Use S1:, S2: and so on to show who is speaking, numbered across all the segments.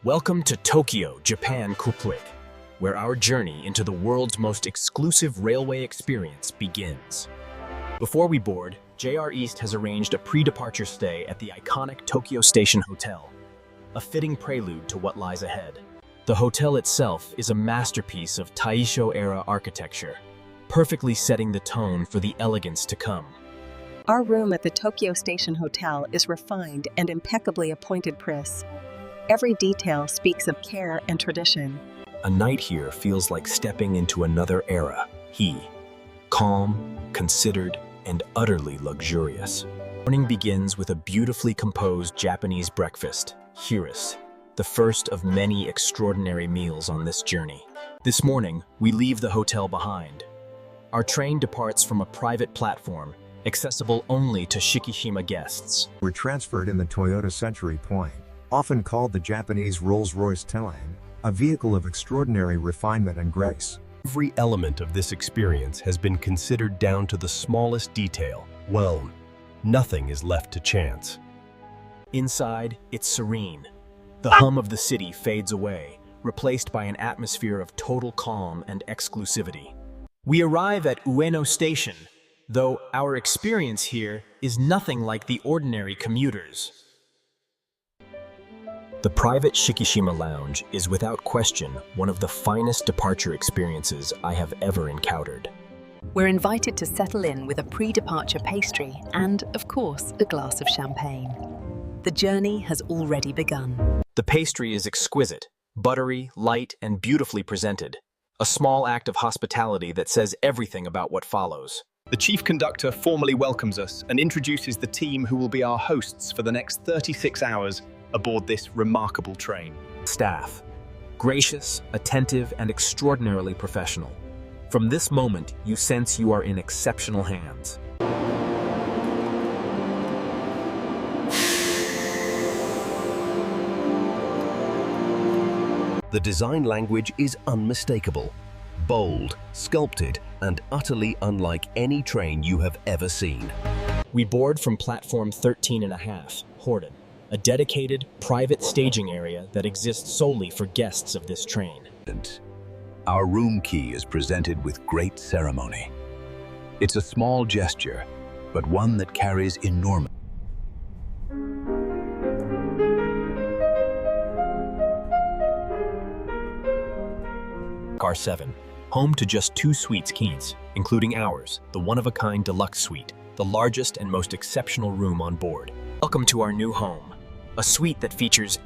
S1: Welcome to Tokyo, Japan Couplet, where our journey into the world's most exclusive railway experience begins. Before we board, JR East has arranged a pre-departure stay at the iconic Tokyo Station Hotel, a fitting prelude to what lies ahead. The hotel itself is a masterpiece of Taisho-era architecture, perfectly setting the tone for the elegance to come.
S2: Our room at the Tokyo Station Hotel is refined and impeccably appointed pris. Every detail speaks of care and tradition.
S1: A night here feels like stepping into another era. Calm, considered, and utterly luxurious. Morning begins with a beautifully composed Japanese breakfast, hiris, the first of many extraordinary meals on this journey. This morning, we leave the hotel behind. Our train departs from a private platform, accessible only to Shiki-Shima guests.
S3: We're transferred in the Toyota Century Point, often called the Japanese Rolls-Royce Telane, a vehicle of extraordinary refinement and grace.
S4: Every element of this experience has been considered down to the smallest detail. Well, nothing is left to chance.
S1: Inside, it's serene. The hum of the city fades away, replaced by an atmosphere of total calm and exclusivity. We arrive at Ueno Station, though our experience here is nothing like the ordinary commuters. The private Shiki-Shima lounge is without question one of the finest departure experiences I have ever encountered.
S2: We're invited to settle in with a pre-departure pastry and, of course, a glass of champagne. The journey has already begun.
S1: The pastry is exquisite, buttery, light, and beautifully presented. A small act of hospitality that says everything about what follows.
S4: The chief conductor formally welcomes us and introduces the team who will be our hosts for the next 36 hours aboard this remarkable train.
S1: Staff. Gracious, attentive, and extraordinarily professional. From this moment, you sense you are in exceptional hands.
S4: The design language is unmistakable. Bold, sculpted, and utterly unlike any train you have ever seen.
S1: We board from platform 13.5, Horden, a dedicated, private staging area that exists solely for guests of this train.
S5: Our room key is presented with great ceremony. It's a small gesture, but one that carries enormous.
S1: Car 7, home to just 2 suites keys, including ours, the one-of-a-kind deluxe suite, the largest and most exceptional room on board. Welcome to our new home, a suite that features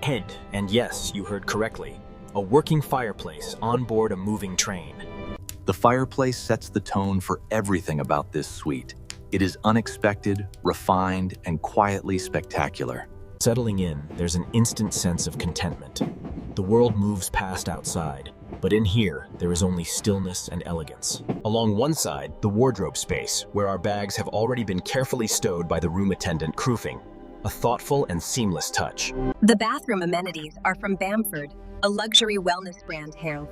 S1: and yes, you heard correctly, a working fireplace on board a moving train.
S5: The fireplace sets the tone for everything about this suite. It is unexpected, refined, and quietly spectacular.
S1: Settling in, there's an instant sense of contentment. The world moves past outside, but in here, there is only stillness and elegance. Along one side, the wardrobe space, where our bags have already been carefully stowed by the room attendant Kroofing, a thoughtful and seamless touch.
S2: The bathroom amenities are from Bamford, a luxury wellness brand hailed,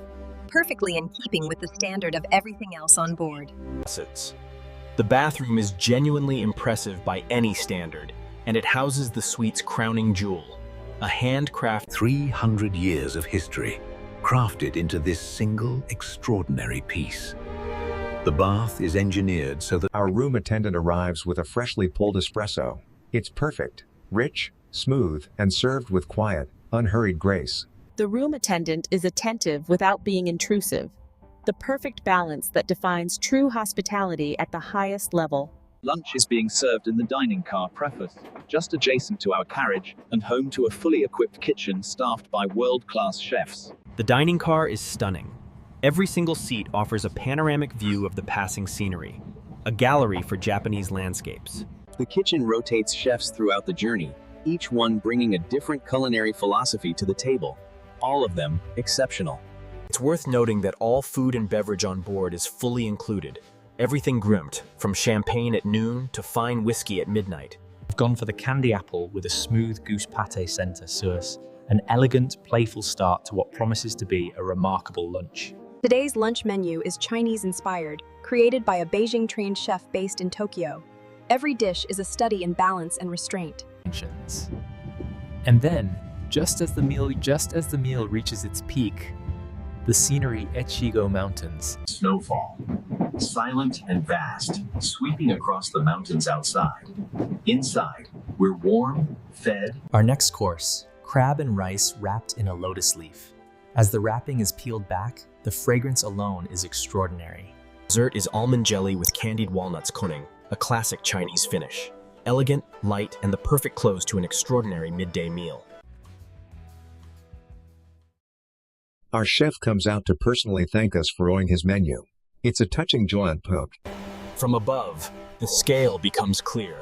S2: perfectly in keeping with the standard of everything else on board.
S1: The bathroom is genuinely impressive by any standard, and it houses the suite's crowning jewel, a handcrafted
S5: 300 years of history, crafted into this single extraordinary piece. The bath is engineered so that
S3: Our room attendant arrives with a freshly pulled espresso. It's perfect, rich, smooth, and served with quiet, unhurried grace.
S6: The room attendant is attentive without being intrusive, the perfect balance that defines true hospitality at the highest level.
S7: Lunch is being served in the dining car preface, just adjacent to our carriage and home to a fully equipped kitchen staffed by world-class chefs.
S1: The dining car is stunning. Every single seat offers a panoramic view of the passing scenery, a gallery for Japanese landscapes.
S7: The kitchen rotates chefs throughout the journey, each one bringing a different culinary philosophy to the table, all of them exceptional.
S1: It's worth noting that all food and beverage on board is fully included, everything groomed, from champagne at noon to fine whiskey at midnight.
S8: I've gone for the candy apple with a smooth goose pate centre sauce, an elegant, playful start to what promises to be a remarkable lunch.
S9: Today's lunch menu is Chinese-inspired, created by a Beijing-trained chef based in Tokyo. Every dish is a study in balance and restraint.
S8: And then, Just as the meal reaches its peak, the scenery Echigo Mountains.
S10: Snowfall. Silent and vast, sweeping across the mountains outside. Inside, we're warm, fed.
S8: Our next course, crab and rice wrapped in a lotus leaf. As the wrapping is peeled back, the fragrance alone is extraordinary.
S1: Dessert is almond jelly with candied walnuts kuning, a classic Chinese finish. Elegant, light, and the perfect close to an extraordinary midday meal.
S3: Our chef comes out to personally thank us for owning his menu. It's a touching joy and poke.
S1: From above, the scale becomes clear.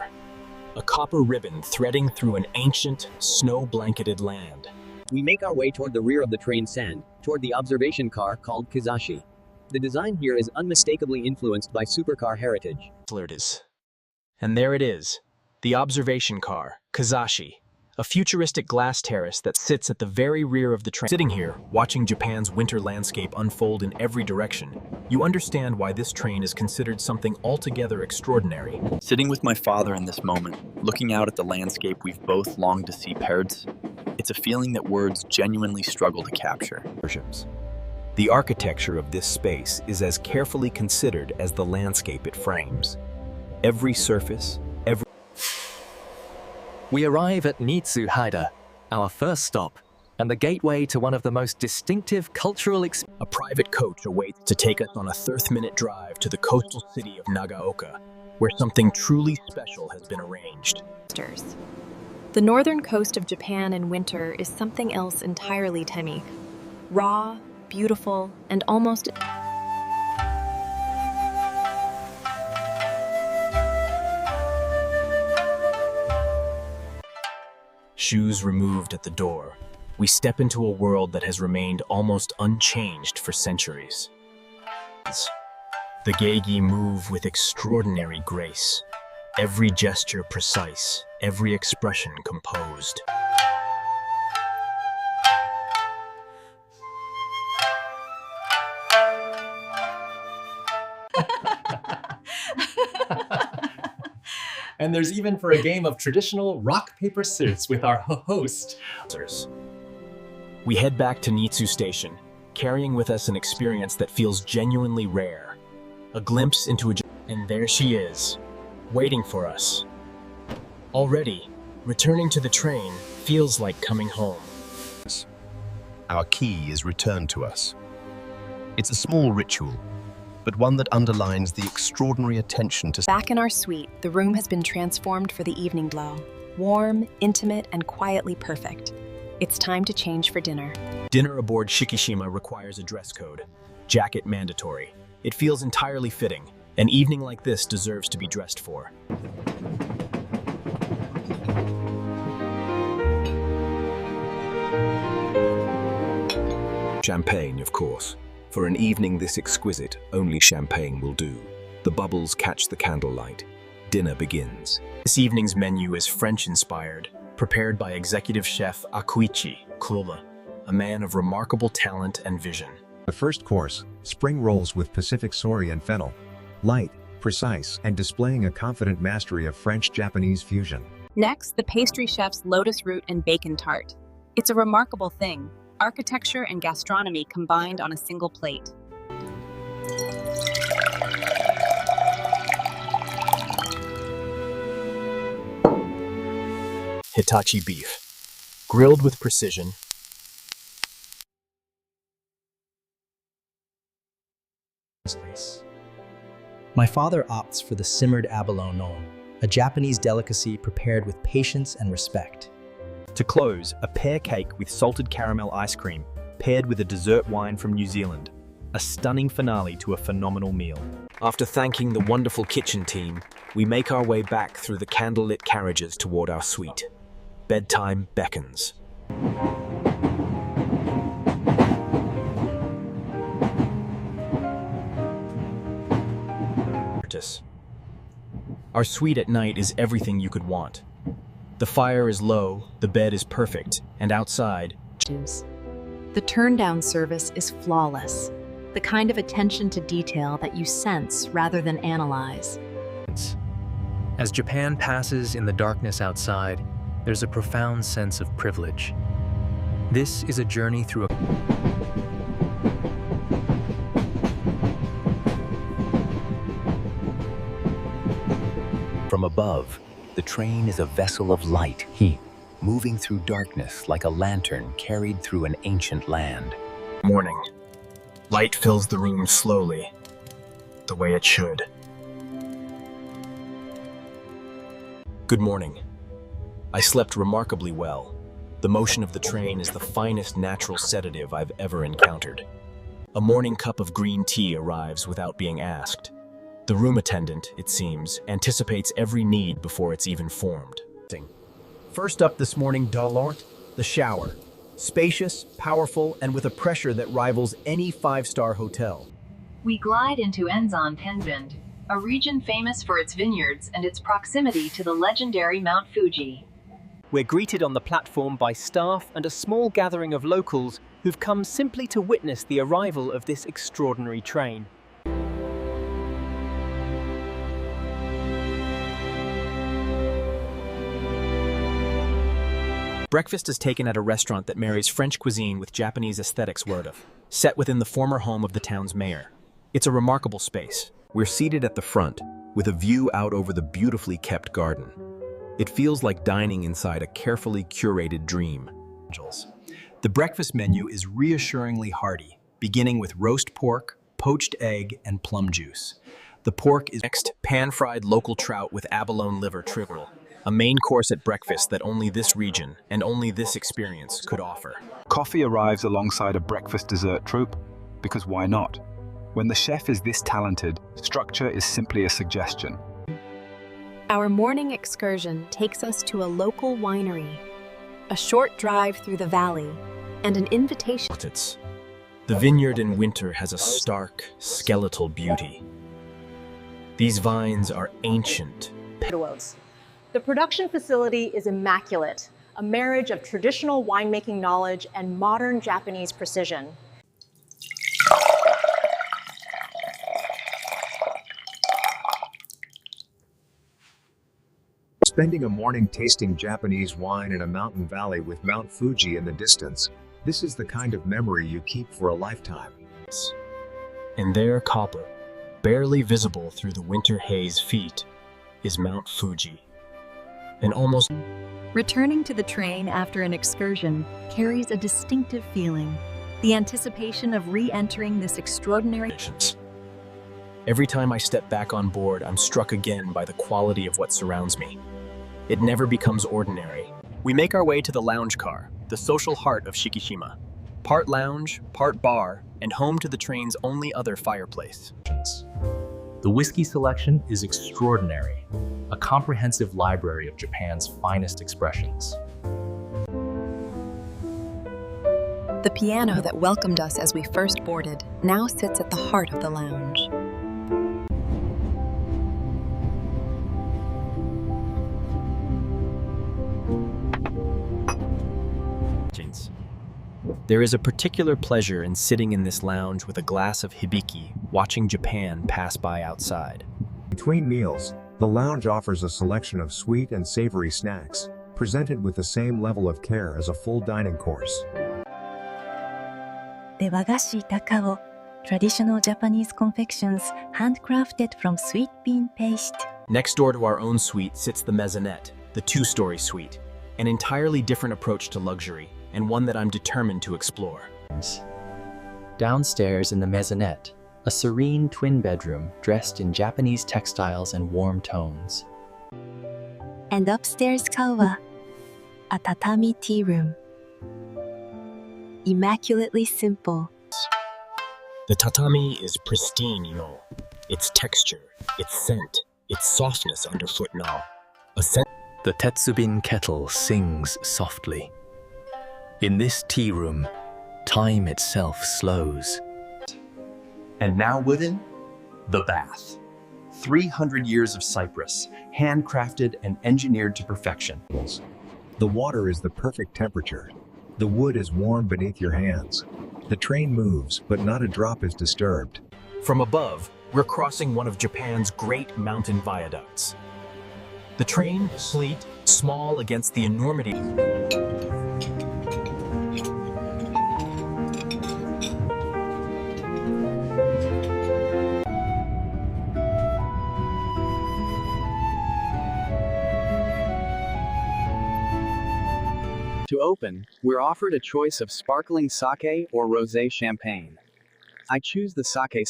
S1: A copper ribbon threading through an ancient, snow-blanketed land.
S11: We make our way toward the rear of the train stand, toward the observation car called Kizashi. The design here is unmistakably influenced by supercar heritage.
S1: There it is. And there it is, the observation car, Kizashi, a futuristic glass terrace that sits at the very rear of the train. Sitting here, watching Japan's winter landscape unfold in every direction, you understand why this train is considered something altogether extraordinary.
S12: Sitting with my father in this moment, looking out at the landscape we've both longed to see paired, it's a feeling that words genuinely struggle to capture.
S1: The architecture of this space is as carefully considered as the landscape it frames. Every surface,
S13: We arrive at Nitsu Haida, our first stop, and the gateway to one of the most distinctive cultural experiences.
S1: A private coach awaits to take us on a 30-minute drive to the coastal city of Nagaoka, where something truly special has been arranged.
S9: The northern coast of Japan in winter is something else entirely temi. Raw, beautiful, and almost...
S1: Shoes removed at the door, we step into a world that has remained almost unchanged for centuries. The geigi move with extraordinary grace, every gesture precise, every expression composed.
S8: And there's even for a game of traditional rock, paper, scissors with our host.
S1: We head back to Nitsu Station, carrying with us an experience that feels genuinely rare. A glimpse into and there she is, waiting for us. Already, returning to the train feels like coming home.
S5: Our key is returned to us. It's a small ritual, but one that underlines the extraordinary attention to...
S9: Back in our suite, the room has been transformed for the evening glow. Warm, intimate, and quietly perfect. It's time to change for dinner.
S1: Dinner aboard SHIKI-SHIMA requires a dress code. Jacket mandatory. It feels entirely fitting. An evening like this deserves to be dressed for.
S5: Champagne, of course. For an evening this exquisite, only champagne will do. The bubbles catch the candlelight. Dinner begins.
S1: This evening's menu is French-inspired, prepared by executive chef Akuichi Kuroda, a man of remarkable talent and vision.
S3: The first course, spring rolls with Pacific soy and fennel. Light, precise, and displaying a confident mastery of French-Japanese fusion.
S9: Next, the pastry chef's lotus root and bacon tart. It's a remarkable thing. Architecture and gastronomy combined on a single plate.
S1: Hitachi beef, grilled with precision.
S14: My father opts for the simmered abalone, a Japanese delicacy prepared with patience and respect.
S4: To close, a pear cake with salted caramel ice cream, paired with a dessert wine from New Zealand. A stunning finale to a phenomenal meal.
S1: After thanking the wonderful kitchen team, we make our way back through the candlelit carriages toward our suite. Bedtime beckons. Our suite at night is everything you could want. The fire is low, the bed is perfect, and outside...
S15: The turn-down service is flawless. The kind of attention to detail that you sense rather than analyze.
S8: As Japan passes in the darkness outside, there's a profound sense of privilege.
S13: This is a journey through a
S5: From above, the train is a vessel of light, heat, moving through darkness like a lantern carried through an ancient land.
S1: Morning. Light fills the room slowly, the way it should. Good morning. I slept remarkably well. The motion of the train is the finest natural sedative I've ever encountered. A morning cup of green tea arrives without being asked. The room attendant, it seems, anticipates every need before it's even formed.
S4: First up this morning, Dalort, the shower. Spacious, powerful, and with a pressure that rivals any five-star hotel.
S15: We glide into Enzon Penbend, a region famous for its vineyards and its proximity to the legendary Mount Fuji.
S4: We're greeted on the platform by staff and a small gathering of locals who've come simply to witness the arrival of this extraordinary train. Breakfast is taken at a restaurant that marries French cuisine with Japanese aesthetics set within the former home of the town's mayor. It's a remarkable space.
S1: We're seated at the front, with a view out over the beautifully kept garden. It feels like dining inside a carefully curated dream.
S4: The breakfast menu is reassuringly hearty, beginning with roast pork, poached egg, and plum juice. The pork is next pan-fried local trout with abalone liver triple, a main course at breakfast that only this region and only this experience could offer.
S16: Coffee arrives alongside a breakfast dessert troupe, because why not? When the chef is this talented, structure is simply a suggestion.
S9: Our morning excursion takes us to a local winery, a short drive through the valley, and an invitation.
S1: The vineyard in winter has a stark, skeletal beauty. These vines are ancient.
S17: The production facility is immaculate, a marriage of traditional winemaking knowledge and modern Japanese precision.
S3: Spending a morning tasting Japanese wine in a mountain valley with Mount Fuji in the distance, this is the kind of memory you keep for a lifetime.
S1: And there, copper, barely visible through the winter haze feet, is Mount Fuji. And almost...
S15: Returning to the train after an excursion carries a distinctive feeling, the anticipation of re-entering this extraordinary...
S1: Every time I step back on board, I'm struck again by the quality of what surrounds me. It never becomes ordinary.
S4: We make our way to the lounge car, the social heart of Shiki-Shima. Part lounge, part bar, and home to the train's only other fireplace.
S8: The whiskey selection is extraordinary, a comprehensive library of Japan's finest expressions.
S2: The piano that welcomed us as we first boarded now sits at the heart of the lounge.
S4: There is a particular pleasure in sitting in this lounge with a glass of hibiki, watching Japan pass by outside.
S3: Between meals, the lounge offers a selection of sweet and savory snacks, presented with the same level of care as a full dining course.
S18: The wagashi takao, traditional Japanese confections handcrafted from sweet bean paste.
S4: Next door to our own suite sits the maisonette, the two-story suite, an entirely different approach to luxury, and one that I'm determined to explore.
S8: Downstairs in the maisonette, a serene twin bedroom dressed in Japanese textiles and warm tones.
S18: And upstairs kawa, a tatami tea room. Immaculately simple.
S1: The tatami is pristine, its texture, its scent, its softness underfoot and all.
S5: The tetsubin kettle sings softly. In this tea room, time itself slows.
S4: And now within, the bath. 300 years of cypress, handcrafted and engineered to perfection.
S3: The water is the perfect temperature. The wood is warm beneath your hands. The train moves, but not a drop is disturbed.
S4: From above, we're crossing one of Japan's great mountain viaducts. The train, sleek, small against the enormity.
S7: To open, we're offered a choice of sparkling sake or rosé champagne. I choose the sake,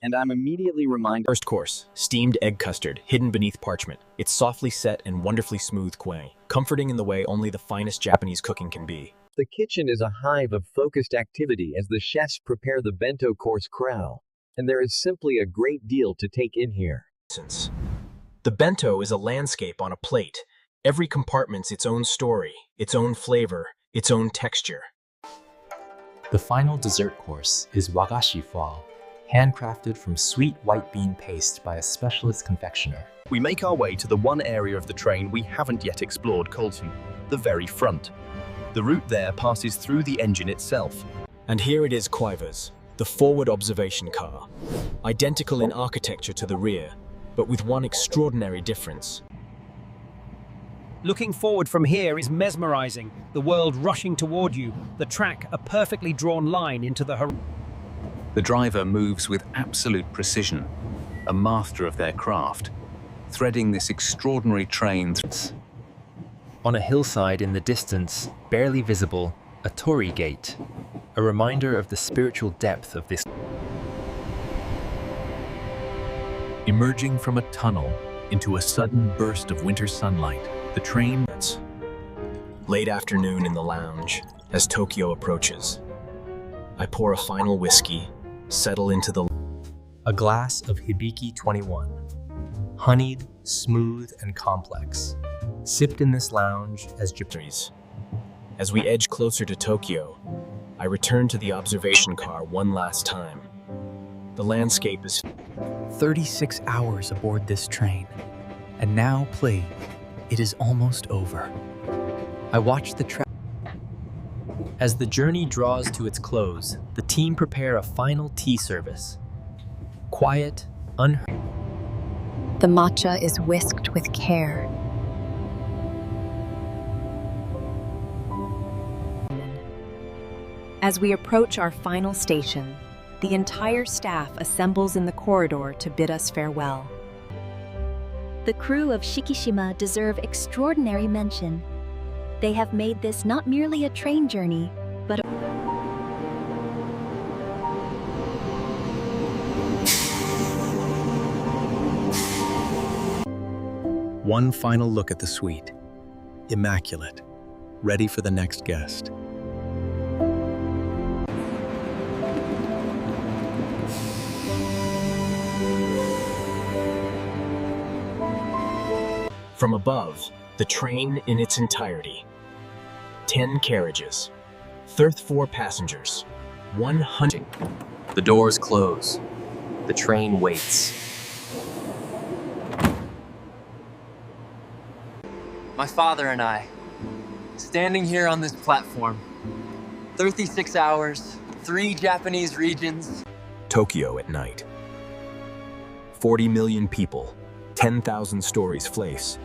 S7: and I'm immediately reminded.
S1: First course, steamed egg custard, hidden beneath parchment. It's softly set and wonderfully smooth quench, comforting in the way only the finest Japanese cooking can be.
S10: The kitchen is a hive of focused activity as the chefs prepare the bento course crow, and there is simply a great deal to take in here.
S1: The bento is a landscape on a plate. Every compartment's its own story, its own flavor, its own texture.
S8: The final dessert course is wagashi fall, handcrafted from sweet white bean paste by a specialist confectioner.
S12: We make our way to the one area of the train we haven't yet explored, Colton, the very front. The route there passes through the engine itself.
S1: And here it is, Quivers, the forward observation car. Identical in architecture to the rear, but with one extraordinary difference.
S19: Looking forward from here is mesmerizing, the world rushing toward you, the track a perfectly drawn line into the horizon.
S5: The driver moves with absolute precision, a master of their craft, threading this extraordinary train.
S13: On a hillside in the distance, barely visible, a torii gate, a reminder of the spiritual depth of this.
S5: Emerging from a tunnel into a sudden burst of winter sunlight, the train.
S1: Late afternoon in the lounge, as Tokyo approaches. I pour a final whiskey, settle into the...
S8: A glass of Hibiki 21, honeyed, smooth, and complex, sipped in this lounge as Japanese.
S1: As we edge closer to Tokyo, I return to the observation car one last time. The landscape is...
S12: 36 hours aboard this train, and now, it is almost over. I watch the track.
S8: As the journey draws to its close, the team prepare a final tea service. Quiet, unhurried.
S9: The matcha is whisked with care. As we approach our final station, the entire staff assembles in the corridor to bid us farewell.
S18: The crew of Shiki-Shima deserve extraordinary mention. They have made this not merely a train journey, but
S12: One final look at the suite. Immaculate. Ready for the next guest.
S1: From above, the train in its entirety. 10 carriages, 34 passengers, 100.
S20: The doors close. The train waits. My father and I, standing here on this platform. 36 hours, 3 Japanese regions.
S1: Tokyo at night. 40 million people, 10,000 stories place.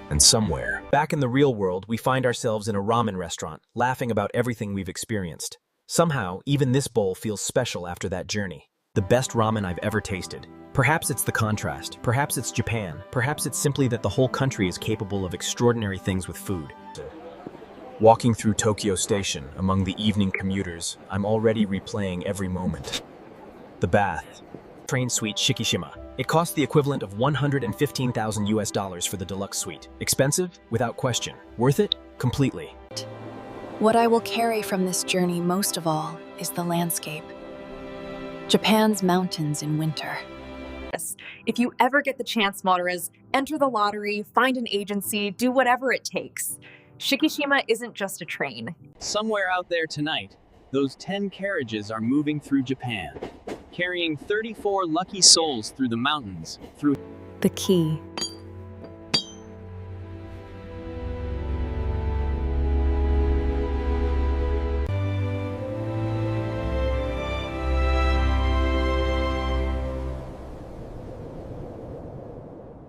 S1: And somewhere, back in the real world, we find ourselves in a ramen restaurant, laughing about everything we've experienced. Somehow, even this bowl feels special after that journey. The best ramen I've ever tasted. Perhaps it's the contrast, perhaps it's Japan, perhaps it's simply that the whole country is capable of extraordinary things with food. Walking through Tokyo Station among the evening commuters, I'm already replaying every moment. The bath. Train Suite SHIKI-SHIMA. It cost the equivalent of $115,000 for the deluxe suite. Expensive? Without question. Worth it? Completely.
S9: What I will carry from this journey most of all is the landscape. Japan's mountains in winter.
S21: If you ever get the chance, Moderas, enter the lottery, find an agency, do whatever it takes. Shiki-Shima isn't just a train.
S7: Somewhere out there tonight, those 10 carriages are moving through Japan, carrying 34 lucky souls through the mountains, through...
S9: The key.